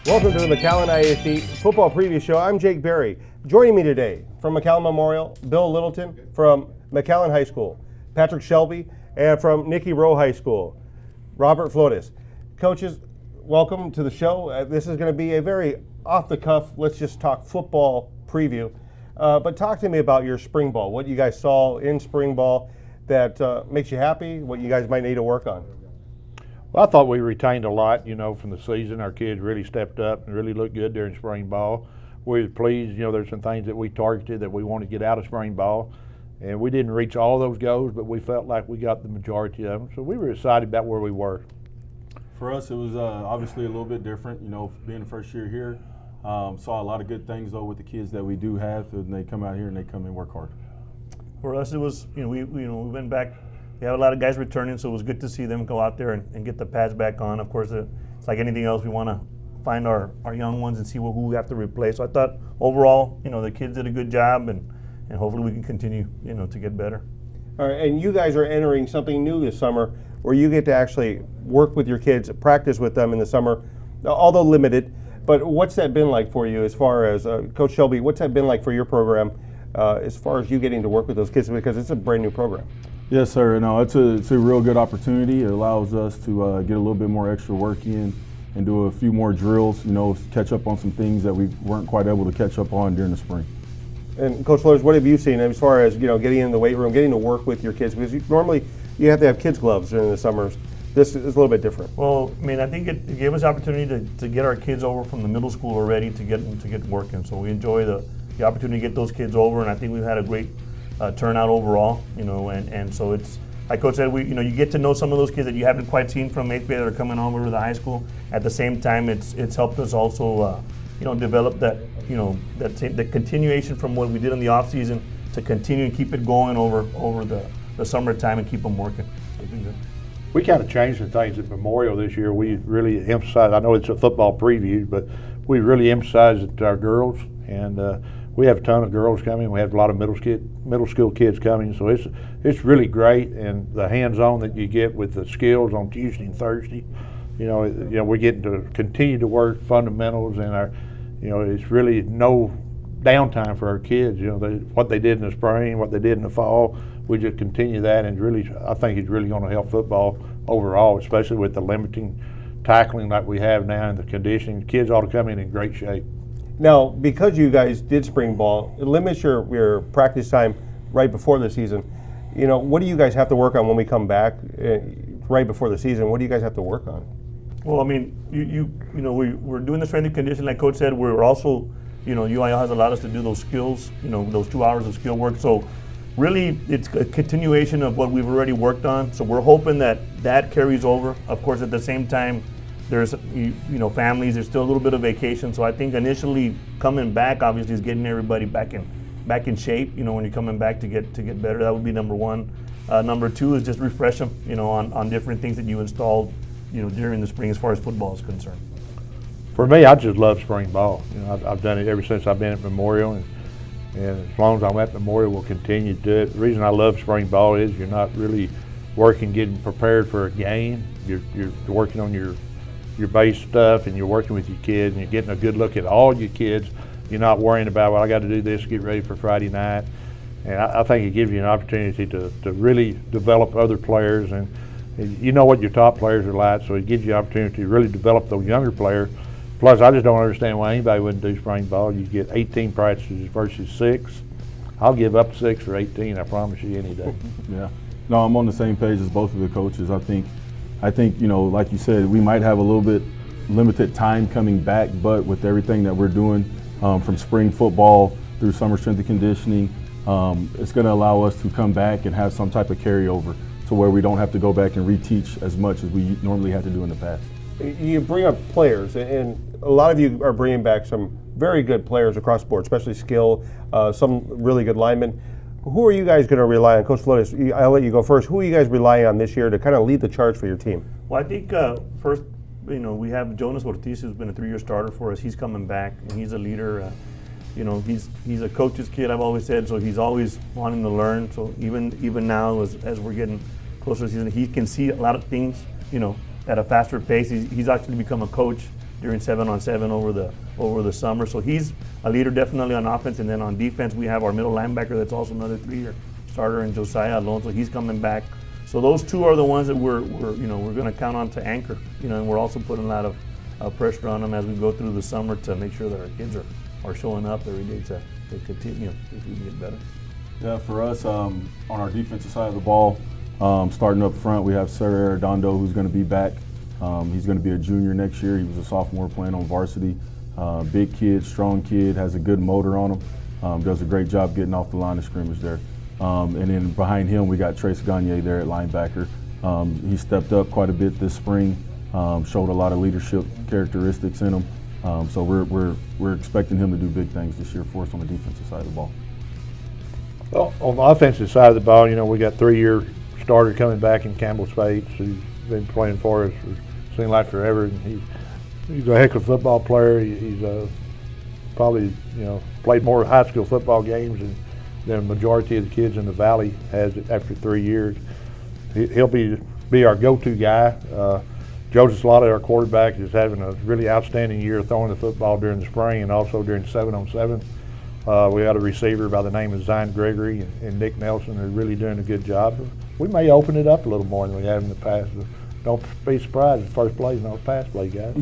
Welcome to the McAllen ISD Football Preview Show. I'm Jake Berry. Joining me today from McAllen Memorial, Bill Littleton from McAllen High School, Patrick Shelby, and from Nicky Rowe High School, Robert Flores. Coaches, welcome to the show. This is going to be a very off-the-cuff, let's just talk football preview. But talk to me about your spring ball, what you guys saw in spring ball that makes you happy, what you guys might need to work on. Well, I thought we retained a lot, from the season. Our kids really stepped up and really looked good during spring ball. We were pleased, there's some things that we targeted that we want to get out of spring ball. And we didn't reach all those goals, but we felt like we got the majority of them. So we were excited about where we were. For us, it was obviously a little bit different, being the first year here. Saw a lot of good things, though, with the kids that we do have, and they come out here and they come and work hard. For us, it was, we went back. We have a lot of guys returning, so it was good to see them go out there and get the pads back on. Of course, it's like anything else. We want to find our young ones and see who we have to replace. So I thought overall, the kids did a good job, and hopefully we can continue, to get better. All right, and you guys are entering something new this summer where you get to actually work with your kids, practice with them in the summer, although limited. But what's that been like for you as far as, Coach Shelby, what's that been like for your program as far as you getting to work with those kids, because it's a brand new program? Yes, sir. No, it's a real good opportunity. It allows us to get a little bit more extra work in and do a few more drills, catch up on some things that we weren't quite able to catch up on during the spring. And Coach Flores, what have you seen as far as, getting in the weight room, getting to work with your kids? Because normally you have to have kids gloves during the summers. This is a little bit different. Well, I think it gave us the opportunity to get our kids over from the middle school already to get working. So we enjoy the opportunity to get those kids over, and I think we've had a great turnout overall, and so it's, like Coach said, you get to know some of those kids that you haven't quite seen from 8th grade that are coming over to the high school. At the same time, it's helped us also, develop that, the continuation from what we did in the off season to continue and keep it going over the summertime and keep them working. It's been good. We kind of changed some things at Memorial this year. We really emphasized, I know it's a football preview, but we really emphasized it to our girls, and we have a ton of girls coming. We have a lot of middle school kids coming, so it's really great. And the hands-on that you get with the skills on Tuesday and Thursday, we're getting to continue to work fundamentals, and it's really no downtime for our kids. What they did in the spring, what they did in the fall, we just continue that, and really, I think it's really going to help football overall, especially with the limiting tackling like we have now and the conditioning. Kids ought to come in great shape. Now, because you guys did spring ball, it limits your practice time right before the season. What do you guys have to work on when we come back right before the season? What do you guys have to work on? Well, we're doing the strength and conditioning, like Coach said. We're also, UIL has allowed us to do those skills, those 2 hours of skill work. So really, it's a continuation of what we've already worked on. So we're hoping that carries over. Of course, at the same time, there's families. There's still a little bit of vacation. So I think initially coming back, obviously, is getting everybody back in shape. When you're coming back to get better, that would be number one. Number two is just refresh them, on different things that you installed, during the spring as far as football is concerned. For me, I just love spring ball. I've done it ever since I've been at Memorial, and as long as I'm at Memorial, we'll continue to do it. The reason I love spring ball is you're not really working, getting prepared for a game. You're working on your base stuff, and you're working with your kids, and you're getting a good look at all your kids. You're not worrying about, well, I got to do this, get ready for Friday night. And I think it gives you an opportunity to really develop other players, and you know what your top players are like, so it gives you an opportunity to really develop those younger players. Plus, I just don't understand why anybody wouldn't do spring ball. You get 18 practices versus 6. I'll give up 6 or 18, I promise you, any day. Yeah. No, I'm on the same page as both of the coaches. I think, like you said, we might have a little bit limited time coming back, but with everything that we're doing from spring football through summer strength and conditioning, it's going to allow us to come back and have some type of carryover to where we don't have to go back and reteach as much as we normally had to do in the past. You bring up players, and a lot of you are bringing back some very good players across the board, especially skill, some really good linemen. Who are you guys going to rely on? Coach Flores, I'll let you go first. Who are you guys relying on this year to kind of lead the charge for your team? Well, I think first, we have Jonas Ortiz, who's been a 3-year starter for us. He's coming back, and he's a leader. He's a coach's kid, I've always said, so he's always wanting to learn. So even now, as we're getting closer to the season, he can see a lot of things, at a faster pace. He's actually become a coach during 7-on-7 over the summer. So he's a leader definitely on offense. And then on defense, we have our middle linebacker that's also another 3-year starter, in Josiah Alonso. He's coming back. So those two are the ones that we're going to count on to anchor. And we're also putting a lot of pressure on them as we go through the summer to make sure that our kids are showing up every day to continue if we can get better. Yeah, for us, on our defensive side of the ball, starting up front, we have Sir Arredondo, who's going to be back. He's going to be a junior next year. He was a sophomore playing on varsity. Big kid, strong kid, has a good motor on him. Does a great job getting off the line of scrimmage there. And then behind him, we got Trace Gagne there at linebacker. He stepped up quite a bit this spring, showed a lot of leadership characteristics in him. So we're expecting him to do big things this year for us on the defensive side of the ball. Well, on the offensive side of the ball, we got 3-year starter coming back in Campbell Spates, who's been playing for us for seemed like forever. And he's a heck of a football player. He's probably played more high school football games than the majority of the kids in the Valley has after 3 years. He'll be our go-to guy. Joseph Slaughter, our quarterback, is having a really outstanding year throwing the football during the spring and also during 7-on-7. We got a receiver by the name of Zion Gregory and Nick Nelson who are really doing a good job. We may open it up a little more than we have in the past. Don't be surprised if first play is not a pass play, guys.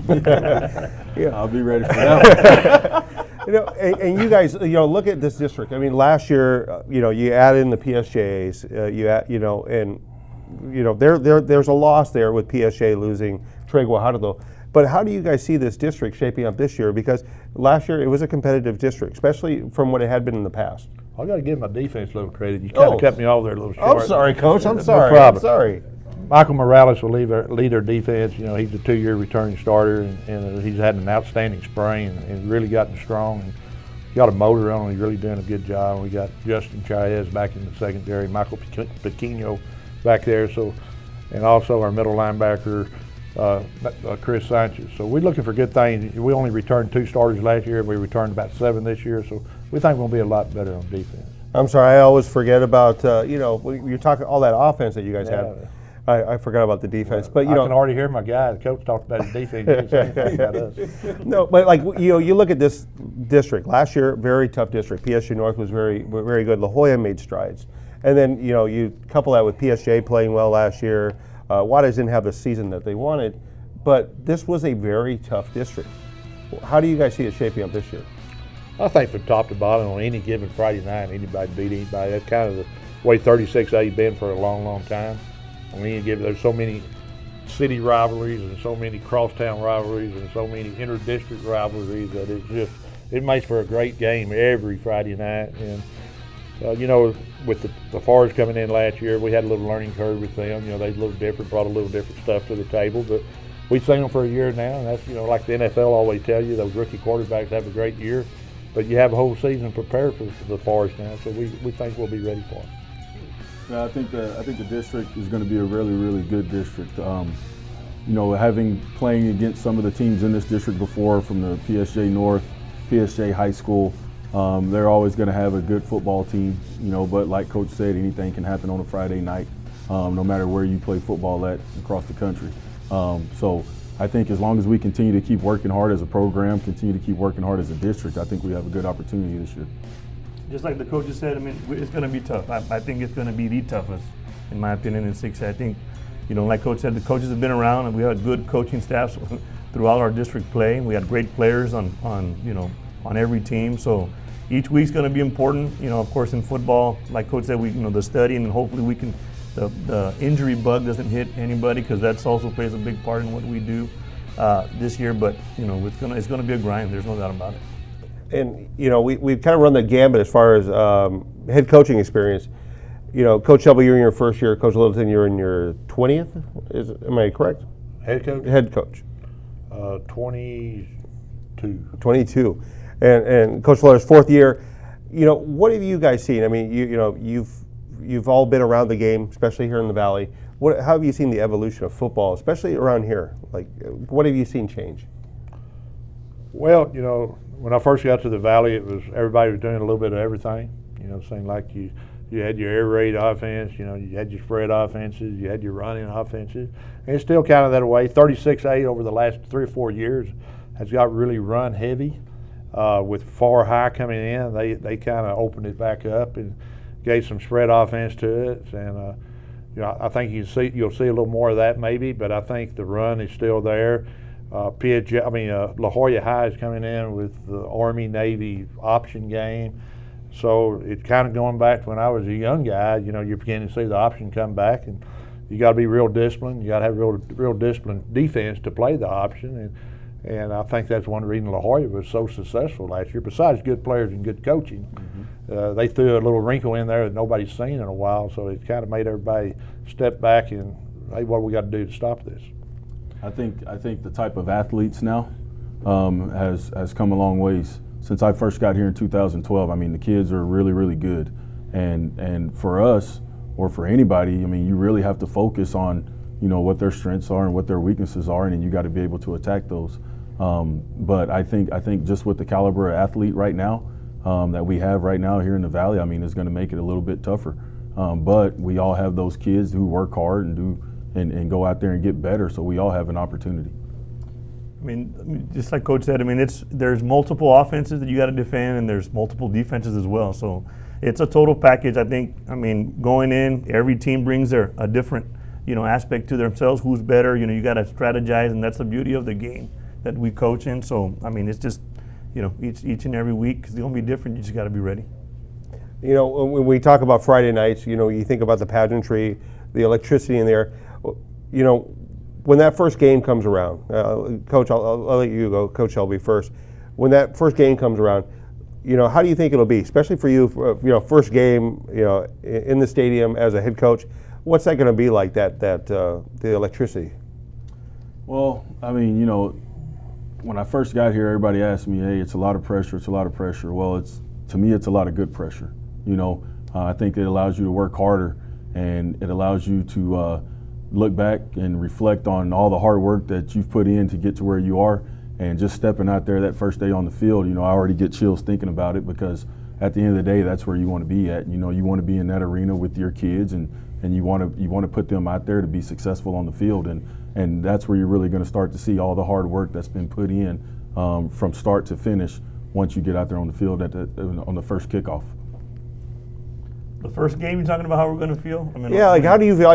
Yeah, I'll be ready for that one. And you guys, look at this district. I mean, last year, you add in the PSJs, there's a loss there with PSJ losing Trey Guajardo. But how do you guys see this district shaping up this year? Because last year it was a competitive district, especially from what it had been in the past. I got to give my defense a little credit. You kind of cut me off there a little short. I'm sorry, Coach. I'm No sorry. problem. I'm sorry. Michael Morales will lead our defense. He's a 2-year returning starter, and he's had an outstanding spring and really gotten strong. And got a motor on him. He's really doing a good job. We got Justin Chaez back in the secondary, Michael Pequeno back there. So, and also our middle linebacker, Chris Sanchez. So we're looking for good things. We only returned 2 starters last year. We returned about 7 this year. So we think we'll be a lot better on defense. I'm sorry. I always forget about you're talking all that offense that you guys had. I forgot about the defense, but I can already hear my guy. The coach talked about his defense. He didn't say anything about us. No, but you look at this district. Last year, very tough district. PSG North was very good. La Jolla made strides, and then you couple that with PSJ playing well last year. Juarez didn't have the season that they wanted, but this was a very tough district. How do you guys see it shaping up this year? I think from top to bottom on any given Friday night, anybody beat anybody. That's kind of the way 36A been for a long, long time. On any given, there's so many city rivalries and so many crosstown rivalries and so many inter-district rivalries that it makes for a great game every Friday night. And with the Forest coming in last year, we had a little learning curve with them. They're a little different, brought a little different stuff to the table. But we've seen them for a year now, and that's like the NFL always tell you, those rookie quarterbacks have a great year, but you have a whole season prepared for the Forest now. So we think we'll be ready for it. Yeah, I think the district is going to be a really, really good district. Having playing against some of the teams in this district before, from the PSJ North, PSJ High School, they're always going to have a good football team. But like Coach said, anything can happen on a Friday night, no matter where you play football at across the country. So I think as long as we continue to keep working hard as a program, continue to keep working hard as a district, I think we have a good opportunity this year. Just like the coaches said, it's going to be tough. I think it's going to be the toughest, in my opinion, in 6A. I think, like Coach said, the coaches have been around, and we had good coaching staffs throughout our district play. We had great players on every team. So each week's going to be important. Of course, in football, like Coach said, the studying, and hopefully we can. The injury bug doesn't hit anybody, because that's also plays a big part in what we do this year. But it's going to be a grind. There's no doubt about it. And we've kind of run the gambit as far as head coaching experience. Coach Shelby, you're in your first year. Coach Littleton, you're in your 20th. Am I correct? Head coach? Head coach. 22. 22, and Coach Flores' 4th year. What have you guys seen? I mean, you've all been around the game, especially here in the Valley. How have you seen the evolution of football, especially around here? Like, what have you seen change? Well, when I first got to the Valley, everybody was doing a little bit of everything. It seemed like you had your air raid offense, you had your spread offenses, you had your running offenses. And it's still kind of that way. 36A over the last 3 or 4 years has got really run heavy. With far high coming in, they kind of opened it back up and gave some spread offense to it. And I think you'll see a little more of that maybe, but I think the run is still there. La Jolla High is coming in with the Army-Navy option game. So it's kind of going back to when I was a young guy. You're beginning to see the option come back, and you got to be real disciplined. You got to have real disciplined defense to play the option, and I think that's one reason La Jolla was so successful last year. Besides good players and good coaching, they threw a little wrinkle in there that nobody's seen in a while. So it kind of made everybody step back and, hey, what do we got to do to stop this? I think the type of athletes now has come a long ways. Since I first got here in 2012, I mean, the kids are really, really good. And for us, or for anybody, I mean, you really have to focus on, what their strengths are and what their weaknesses are, and you got to be able to attack those. But I think just with the caliber of athlete right now that we have right now here in the Valley, I mean, it's going to make it a little bit tougher. But we all have those kids who work hard and go out there and get better, so we all have an opportunity. I mean, just like Coach said, I mean, there's multiple offenses that you got to defend, and there's multiple defenses as well. So it's a total package. I think, going in, every team brings a different, aspect to themselves. Who's better? You got to strategize, and that's the beauty of the game that we coach in. So, it's just, each and every week it's going to be different. You just got to be ready. When we talk about Friday nights, you think about the pageantry, the electricity in there. When that first game comes around, Coach, I'll let you go, Coach Shelby first. When that first game comes around, how do you think it'll be, especially for you? First game, in the stadium as a head coach. What's that going to be like? The electricity. Well, when I first got here, everybody asked me, "Hey, it's a lot of pressure. It's a lot of pressure." Well, to me, it's a lot of good pressure. I think it allows you to work harder, and it allows you to look back and reflect on all the hard work that you've put in to get to where you are. And just stepping out there that first day on the field, I already get chills thinking about it, because at the end of the day, that's where you want to be at. You want to be in that arena with your kids, and you want to put them out there to be successful on the field, and that's where you're really going to start to see all the hard work that's been put in from start to finish once you get out there on the field on the first kickoff. The first game, you're talking about how we're going to feel? How do you feel?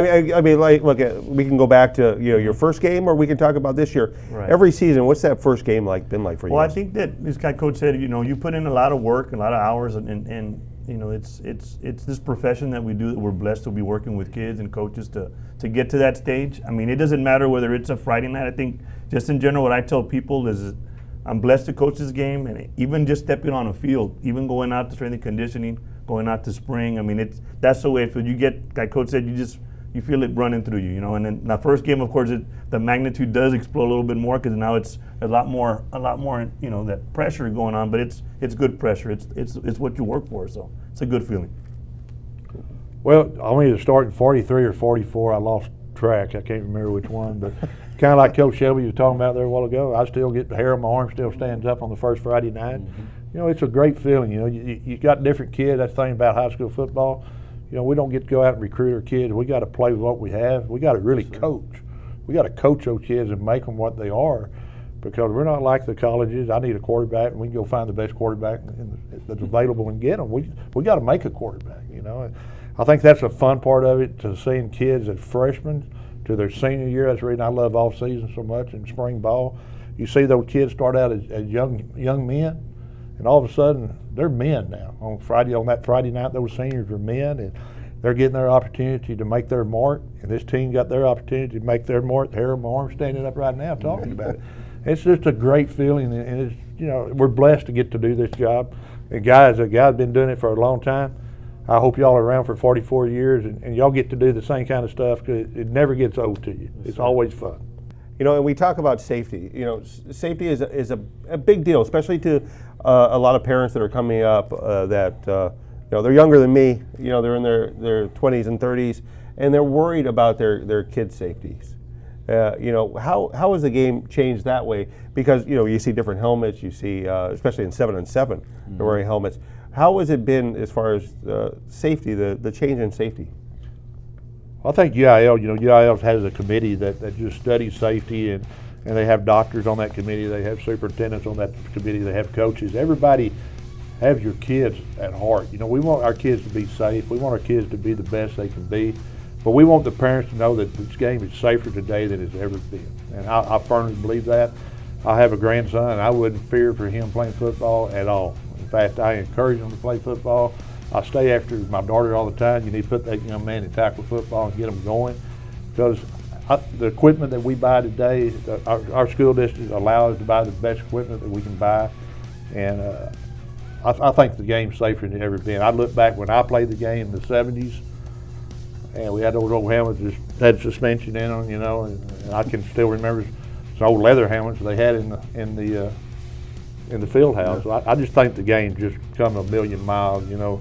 Look, we can go back to your first game, or we can talk about this year. Right. Every season, what's that first game been like for you? Well, I think that, as Coach said, you put in a lot of work, a lot of hours, and it's this profession that we do, that we're blessed to be working with kids and coaches to get to that stage. It doesn't matter whether it's a Friday night. I think just in general, what I tell people is I'm blessed to coach this game, and even just stepping on a field, even going out to strength and conditioning, going out to spring. That's the way. If you get, like Coach said, you feel it running through you, And then the first game, of course, the magnitude does explode a little bit more, because now it's a lot more, that pressure going on. But it's good pressure. It's what you work for. So it's a good feeling. Well, I'm either starting 43 or 44. I lost track. I can't remember which one, but kind of like Coach Shelby was talking about there a while ago. I still get the hair on my arm still stands up on the first Friday night. It's a great feeling. You got different kids. That's the thing about high school football. We don't get to go out and recruit our kids. We got to play with what we have. We got to really coach. We got to coach those kids and make them what they are, because we're not like the colleges. I need a quarterback, and we can go find the best quarterback that's available and get them. We got to make a quarterback. I think that's a fun part of it, to seeing kids as freshmen to their senior year. That's the reason I love off season so much and spring ball. You see those kids start out as young men, and all of a sudden they're men now. On that Friday night, those seniors are men, and they're getting their opportunity to make their mark. And this team got their opportunity to make their mark. The hair on my arm standing up right now talking about it. It's just a great feeling, and it's, we're blessed to get to do this job. And guys, been doing it for a long time. I hope y'all are around for 44 years, and y'all get to do the same kind of stuff, because it never gets old to you. It's always fun. And we talk about safety. Safety is a big deal, especially to a lot of parents that are coming up that they're younger than me. They're in their 20s and 30s, and they're worried about their kids' safeties. How has the game changed that way? Because you see different helmets. You see, especially in 7-on-7, they're wearing helmets. How has it been as far as safety, the change in safety? I think UIL, UIL has a committee that just studies safety, and and they have doctors on that committee, they have superintendents on that committee, they have coaches. Everybody have your kids at heart. You know, we want our kids to be safe. We want our kids to be the best they can be. But we want the parents to know that this game is safer today than it's ever been. And I firmly believe that. I have a grandson, and I wouldn't fear for him playing football at all. In fact, I encourage him to play football. I stay after my daughter all the time. You need to put that young man in tackle football and get him going. Because the equipment that we buy today, our school district allows us to buy the best equipment that we can buy. And I think the game's safer than it's ever been. I look back when I played the game in the 70s, and we had those old helmets that had suspension in them, you know, and I can still remember some old leather helmets they had in the field house. So I just think the game just come a million miles, you know.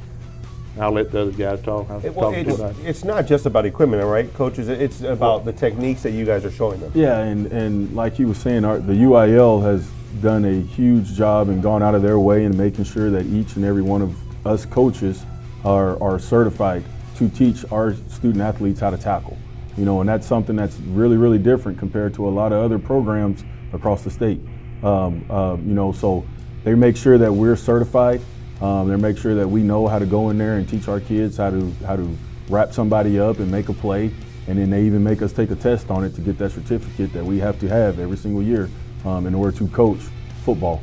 I'll let the other guys talk. It's not just about equipment, right, coaches? It's about the techniques that you guys are showing them. Yeah, and like you were saying, the UIL has done a huge job and gone out of their way in making sure that each and every one of us coaches are certified to teach our student athletes how to tackle. You know, and that's something that's really, really different compared to a lot of other programs across the state. You know, so they make sure that we're certified. They make sure that we know how to go in there and teach our kids how to wrap somebody up and make a play, and then they even make us take a test on it to get that certificate that we have to have every single year in order to coach football.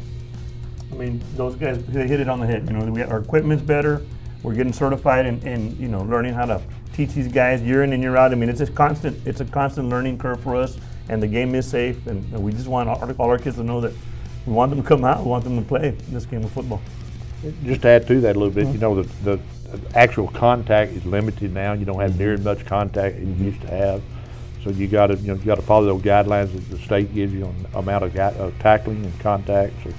I mean, those guys, they hit it on the head. You know, our equipment's better. We're getting certified and you know, learning how to teach these guys year in and year out. I mean, it's a constant learning curve for us, and the game is safe, and we just want all our kids to know that we want them to come out, we want them to play this game of football. Just to add to that a little bit, you know, the actual contact is limited now. You don't have near as much contact as you used to have. So you got to follow those guidelines that the state gives you on the amount of tackling and contact. So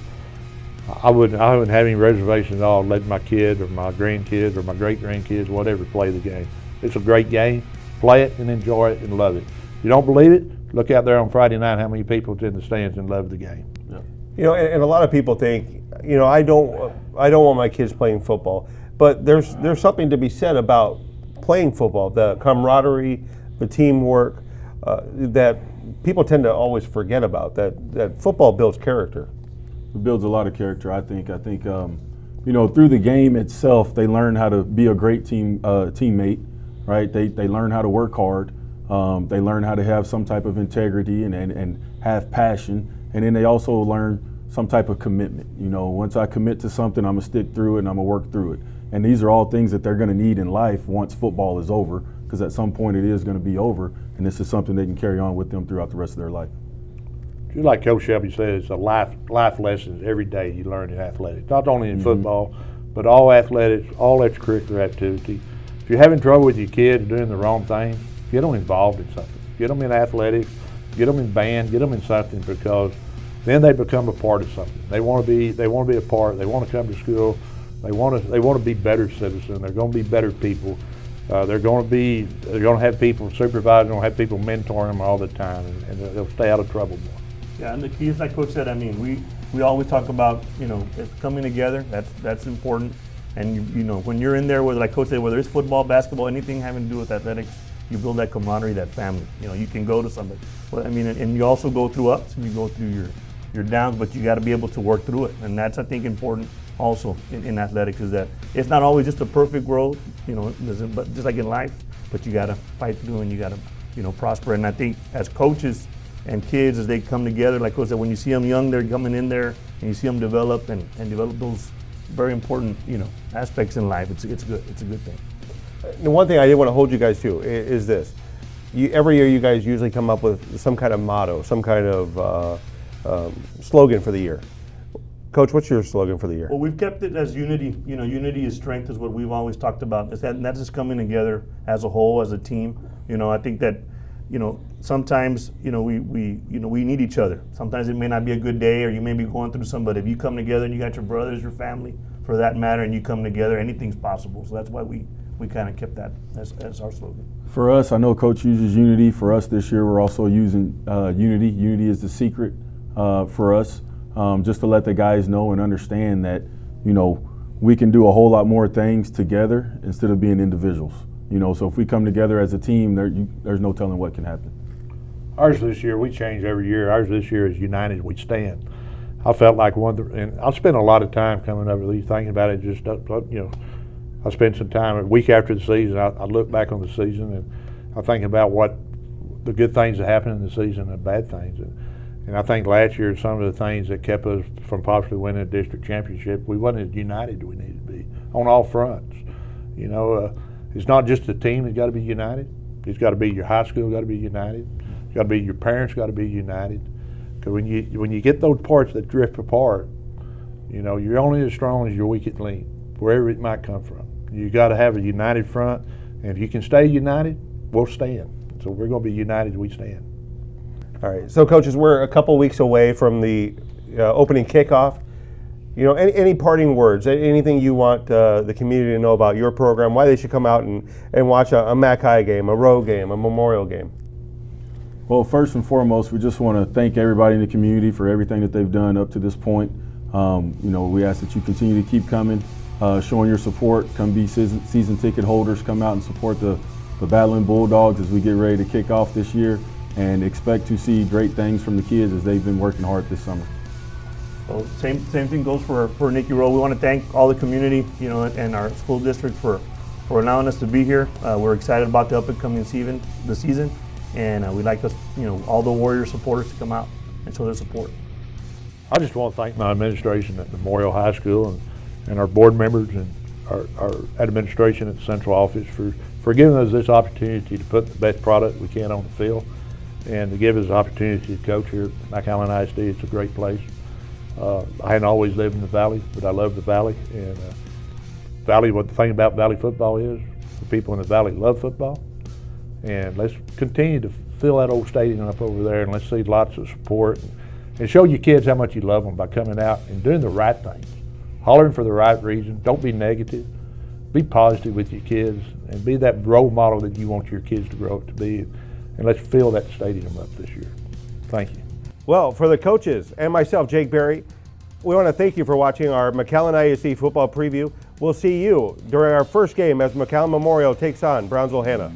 I wouldn't have any reservations at all letting my kid or my grandkids or my great grandkids, whatever, play the game. It's a great game. Play it and enjoy it and love it. If you don't believe it, look out there on Friday night how many people's in the stands and love the game. Yeah. You know, and a lot of people think, you know, I don't want my kids playing football, but there's something to be said about playing football, the camaraderie, the teamwork, that people tend to always forget about. That football builds character. It builds a lot of character, I think. You know, through the game itself, they learn how to be a great teammate, right? They learn how to work hard. They learn how to have some type of integrity and have passion. And then they also learn some type of commitment. You know, once I commit to something, I'm going to stick through it and I'm going to work through it. And these are all things that they're going to need in life once football is over, because at some point it is going to be over, and this is something they can carry on with them throughout the rest of their life. Just like Coach Shelby said, it's a life lessons every day you learn in athletics. Not only in football, but all athletics, all extracurricular activity. If you're having trouble with your kids doing the wrong thing, get them involved in something. Get them in athletics, get them in band, get them in something, because then they become a part of something. They want to be a part. They want to come to school. They want to be better citizens. They're going to be better people. They're going to have people supervising. They're going to have people mentoring them all the time, and they'll stay out of trouble more. Yeah, and the key is, like Coach said, I mean, we always talk about, you know, coming together. That's important. And you know, when you're in there, whether, like Coach said, whether it's football, basketball, anything having to do with athletics, you build that camaraderie, that family. You know, you can go to somebody. Well, I mean, and you also go through ups and you go through your downs, but you got to be able to work through it. And that's, I think, important also in athletics, is that it's not always just a perfect road, you know, but just like in life, but you got to fight through and you got to, you know, prosper. And I think as coaches and kids, as they come together, like Coach said, when you see them young, they're coming in there and you see them develop and develop those very important, you know, aspects in life. It's good. It's a good thing. The one thing I did want to hold you guys to is this. Every year you guys usually come up with some kind of motto, some kind of slogan for the year. Coach, what's your slogan for the year? Well, we've kept it as unity. You know, unity is strength, is what we've always talked about. And that's just coming together as a whole, as a team. You know, I think that, you know, sometimes, you know, we need each other. Sometimes it may not be a good day, or you may be going through something, but if you come together and you got your brothers, your family, for that matter, and you come together, anything's possible. So that's why we kind of kept that as our slogan. For us, I know Coach uses unity. For us this year, we're also using unity. Unity is the secret for us, just to let the guys know and understand that, you know, we can do a whole lot more things together instead of being individuals. You know, so if we come together as a team, there's no telling what can happen. Ours this year, we change every year. Ours this year is United We Stand. I felt like and I spent a lot of time coming up with these, thinking about it. Just I spent some time a week after the season. I look back on the season and I think about what the good things that happened in the season and the bad things. And I think last year some of the things that kept us from possibly winning a district championship, we wasn't as united as we needed to be on all fronts. It's not just the team that's got to be united. It's got to be your high school got to be united. It's got to be your parents got to be united. Because when you get those parts that drift apart, you're only as strong as your weakest link, wherever it might come from. You got to have a united front, and if you can stay united, we'll stand. So we're going to be united. We stand. All right. So, coaches, we're a couple weeks away from the opening kickoff. Any parting words? Anything you want the community to know about your program? Why they should come out and watch a Mac High game, a Rowe game, a Memorial game? Well, first and foremost, we just want to thank everybody in the community for everything that they've done up to this point. We ask that you continue to keep coming, showing your support. Come be season ticket holders. Come out and support the Battling Bulldogs as we get ready to kick off this year, and expect to see great things from the kids as they've been working hard this summer. Well, same thing goes for Nicky Rowe. We want to thank all the community, and our school district for allowing us to be here. We're excited about the up and coming season, and we'd like all the Warrior supporters to come out and show their support. I just want to thank my administration at Memorial High School and our board members and our administration at the central office for giving us this opportunity to put the best product we can on the field and to give us the opportunity to coach here at McAllen ISD. It's a great place. I hadn't always lived in the Valley, but I love the Valley. And what the thing about Valley football is, the people in the Valley love football. And let's continue to fill that old stadium up over there, and let's see lots of support and show your kids how much you love them by coming out and doing the right things, hollering for the right reason. Don't be negative. Be positive with your kids and be that role model that you want your kids to grow up to be. And let's fill that stadium up this year. Thank you. Well, for the coaches and myself, Jake Berry, we want to thank you for watching our McAllen ISD football preview. We'll see you during our first game as McAllen Memorial takes on Brownsville Hanna.